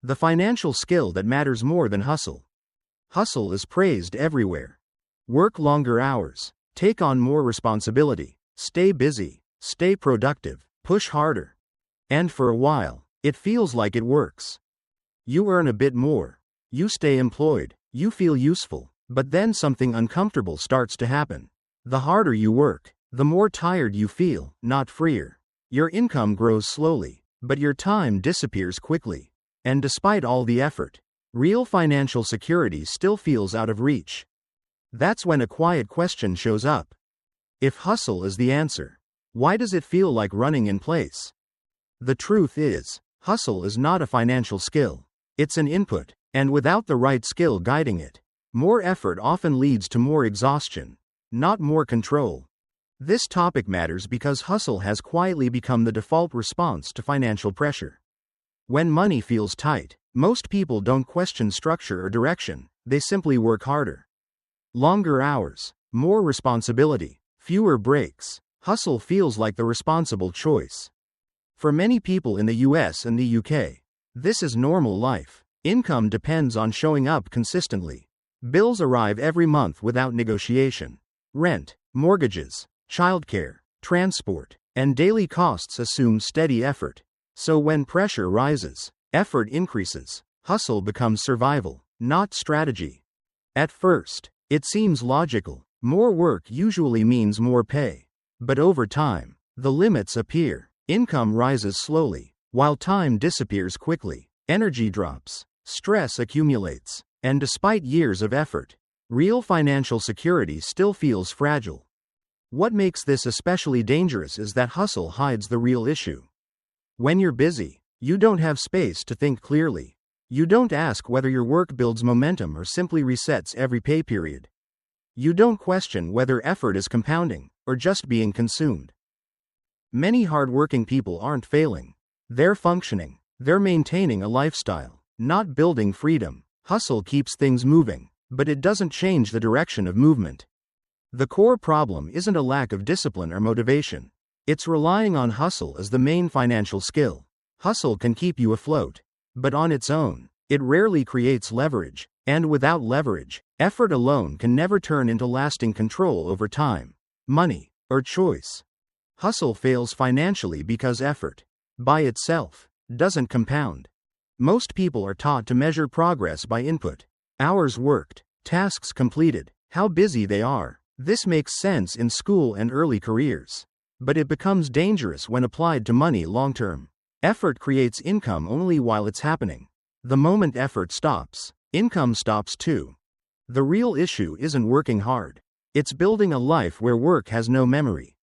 The financial skill that matters more than hustle. Hustle is praised everywhere. Work longer hours, take on more responsibility, stay busy, stay productive, push harder. And for a while, it feels like it works. You earn a bit more, you stay employed, you feel useful, but then something uncomfortable starts to happen. The harder you work, the more tired you feel, not freer. Your income grows slowly, but your time disappears quickly. And despite all the effort, real financial security still feels out of reach. That's when a quiet question shows up. If hustle is the answer, why does it feel like running in place? The truth is, hustle is not a financial skill. It's an input, and without the right skill guiding it, more effort often leads to more exhaustion, not more control. This topic matters because hustle has quietly become the default response to financial pressure. When money feels tight, most people don't question structure or direction, they simply work harder. Longer hours, more responsibility, fewer breaks. Hustle feels like the responsible choice. For many people in the US and the UK, this is normal life. Income depends on showing up consistently. Bills arrive every month without negotiation. Rent, mortgages, childcare, transport, and daily costs assume steady effort. So when pressure rises, effort increases. Hustle becomes survival, not strategy. At first, it seems logical. More work usually means more pay. But over time, the limits appear. Income rises slowly, while time disappears quickly. Energy drops, stress accumulates, and despite years of effort, real financial security still feels fragile. What makes this especially dangerous is that hustle hides the real issue. When you're busy, you don't have space to think clearly. You don't ask whether your work builds momentum or simply resets every pay period. You don't question whether effort is compounding or just being consumed. Many hardworking people aren't failing. They're functioning. They're maintaining a lifestyle, not building freedom. Hustle keeps things moving, but it doesn't change the direction of movement. The core problem isn't a lack of discipline or motivation. It's relying on hustle as the main financial skill. Hustle can keep you afloat, but on its own, it rarely creates leverage, and without leverage, effort alone can never turn into lasting control over time, money, or choice. Hustle fails financially because effort, by itself, doesn't compound. Most people are taught to measure progress by input, hours worked, tasks completed, how busy they are. This makes sense in school and early careers. But it becomes dangerous when applied to money long-term. Effort creates income only while it's happening. The moment effort stops, income stops too. The real issue isn't working hard. It's building a life where work has no memory.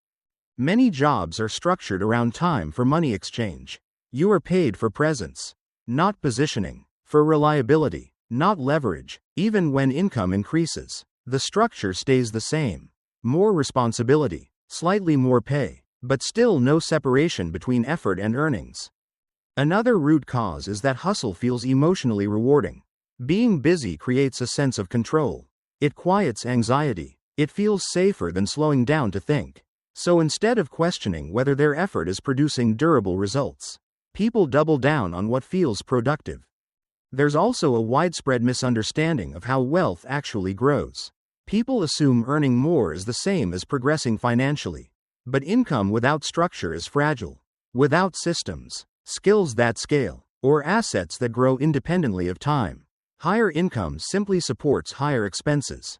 Many jobs are structured around time for money exchange. You are paid for presence, not positioning, for reliability, not leverage. Even when income increases, the structure stays the same. More responsibility, slightly more pay, but still no separation between effort and earnings. Another root cause is that hustle feels emotionally rewarding. Being busy creates a sense of control. It quiets anxiety. It feels safer than slowing down to think. So instead of questioning whether their effort is producing durable results, people double down on what feels productive. There's also a widespread misunderstanding of how wealth actually grows. People assume earning more is the same as progressing financially. But income without structure is fragile. Without systems, skills that scale, or assets that grow independently of time, higher income simply supports higher expenses.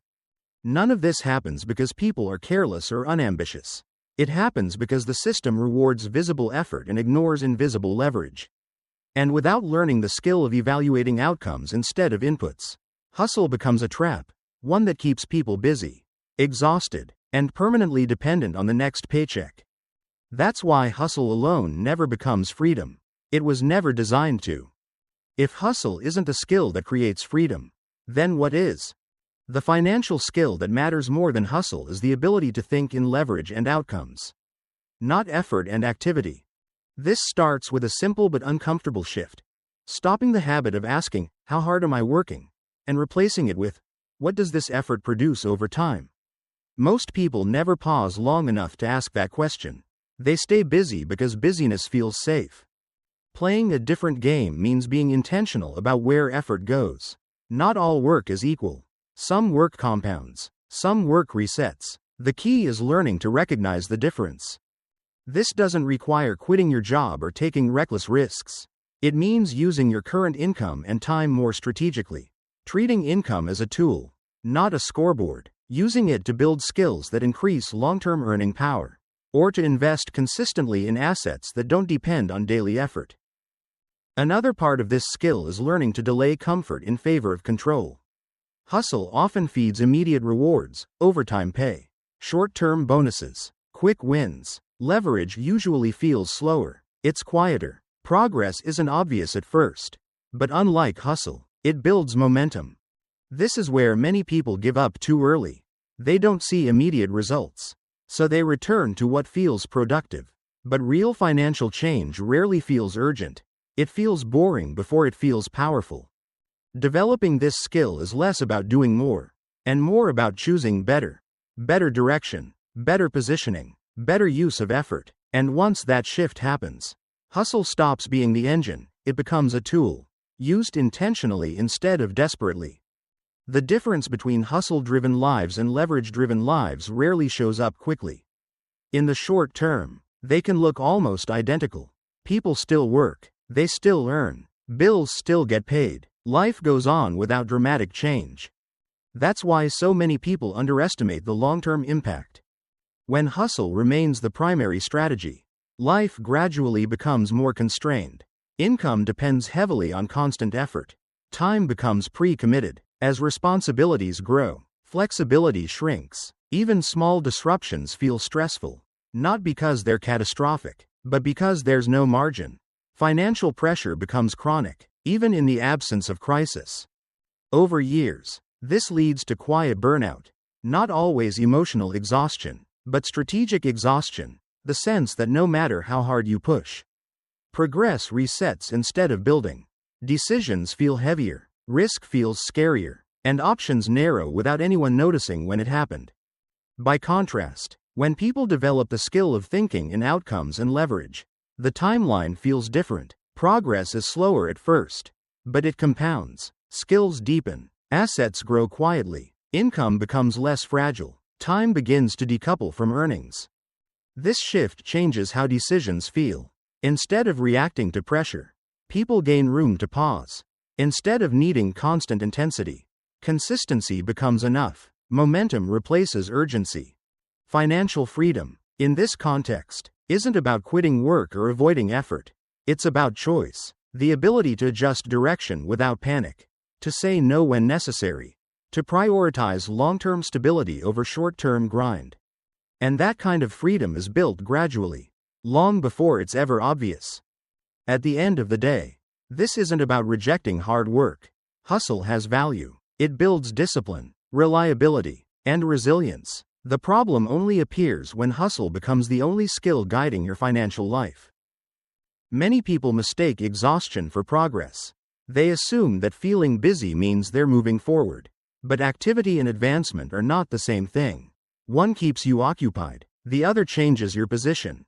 None of this happens because people are careless or unambitious. It happens because the system rewards visible effort and ignores invisible leverage. And without learning the skill of evaluating outcomes instead of inputs, hustle becomes a trap. One that keeps people busy, exhausted, and permanently dependent on the next paycheck. That's why hustle alone never becomes freedom. It was never designed to. If hustle isn't a skill that creates freedom, then what is? The financial skill that matters more than hustle is the ability to think in leverage and outcomes, not effort and activity. This starts with a simple but uncomfortable shift. Stopping the habit of asking, "How hard am I working?" and replacing it with, "What does this effort produce over time?" Most people never pause long enough to ask that question. They stay busy because busyness feels safe. Playing a different game means being intentional about where effort goes. Not all work is equal. Some work compounds, some work resets. The key is learning to recognize the difference. This doesn't require quitting your job or taking reckless risks. It means using your current income and time more strategically. Treating income as a tool, not a scoreboard. Using it to build skills that increase long-term earning power, or to invest consistently in assets that don't depend on daily effort. Another part of this skill is learning to delay comfort in favor of control. Hustle often feeds immediate rewards, overtime pay, short-term bonuses, quick wins. Leverage usually feels slower. It's quieter. Progress isn't obvious at first. But unlike hustle, it builds momentum. This is where many people give up too early. They don't see immediate results, so they return to what feels productive. But real financial change rarely feels urgent. It feels boring before it feels powerful. Developing this skill is less about doing more, and more about choosing better. Better direction, better positioning, better use of effort. And once that shift happens, hustle stops being the engine, it becomes a tool, used intentionally instead of desperately. The difference between hustle-driven lives and leverage-driven lives rarely shows up quickly. In the short term, they can look almost identical. People still work, they still earn, bills still get paid, life goes on without dramatic change. That's why so many people underestimate the long-term impact. When hustle remains the primary strategy, life gradually becomes more constrained. Income depends heavily on constant effort. Time becomes pre-committed. As responsibilities grow, flexibility shrinks. Even small disruptions feel stressful, not because they're catastrophic, but because there's no margin. Financial pressure becomes chronic, even in the absence of crisis. Over years, this leads to quiet burnout, not always emotional exhaustion, but strategic exhaustion, the sense that no matter how hard you push, progress resets instead of building. Decisions feel heavier. Risk feels scarier, and options narrow without anyone noticing when it happened. By contrast, when people develop the skill of thinking in outcomes and leverage, the timeline feels different. Progress is slower at first, but it compounds. Skills deepen, assets grow quietly, income becomes less fragile, time begins to decouple from earnings. This shift changes how decisions feel. Instead of reacting to pressure, people gain room to pause. Instead of needing constant intensity, consistency becomes enough. Momentum replaces urgency. Financial freedom, in this context, isn't about quitting work or avoiding effort. It's about choice, the ability to adjust direction without panic, to say no when necessary, to prioritize long-term stability over short-term grind. And that kind of freedom is built gradually, long before it's ever obvious. At the end of the day, this isn't about rejecting hard work. Hustle has value. It builds discipline, reliability, and resilience. The problem only appears when hustle becomes the only skill guiding your financial life. Many people mistake exhaustion for progress. They assume that feeling busy means they're moving forward. But activity and advancement are not the same thing. One keeps you occupied, the other changes your position.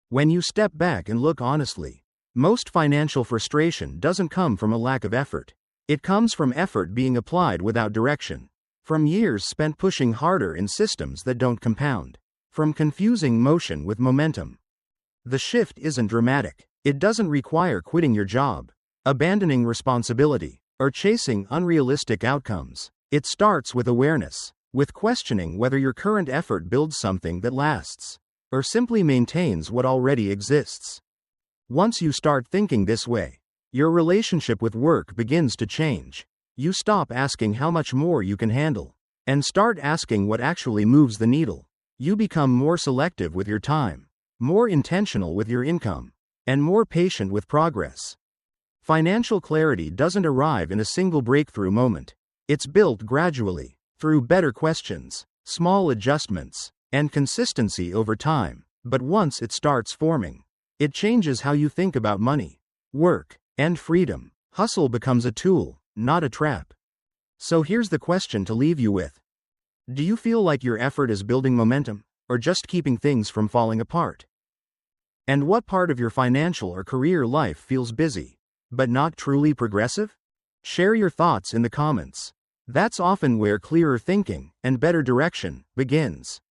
When you step back and look honestly, most financial frustration doesn't come from a lack of effort. It comes from effort being applied without direction. From years spent pushing harder in systems that don't compound. From confusing motion with momentum. The shift isn't dramatic. It doesn't require quitting your job, abandoning responsibility, or chasing unrealistic outcomes. It starts with awareness, with questioning whether your current effort builds something that lasts, or simply maintains what already exists. Once you start thinking this way, your relationship with work begins to change. You stop asking how much more you can handle, and start asking what actually moves the needle. You become more selective with your time, more intentional with your income, and more patient with progress. Financial clarity doesn't arrive in a single breakthrough moment. It's built gradually, through better questions, small adjustments, and consistency over time. But once it starts forming, it changes how you think about money, work, and freedom. Hustle becomes a tool, not a trap. So here's the question to leave you with. Do you feel like your effort is building momentum, or just keeping things from falling apart? And what part of your financial or career life feels busy, but not truly progressive? Share your thoughts in the comments. That's often where clearer thinking and better direction begins.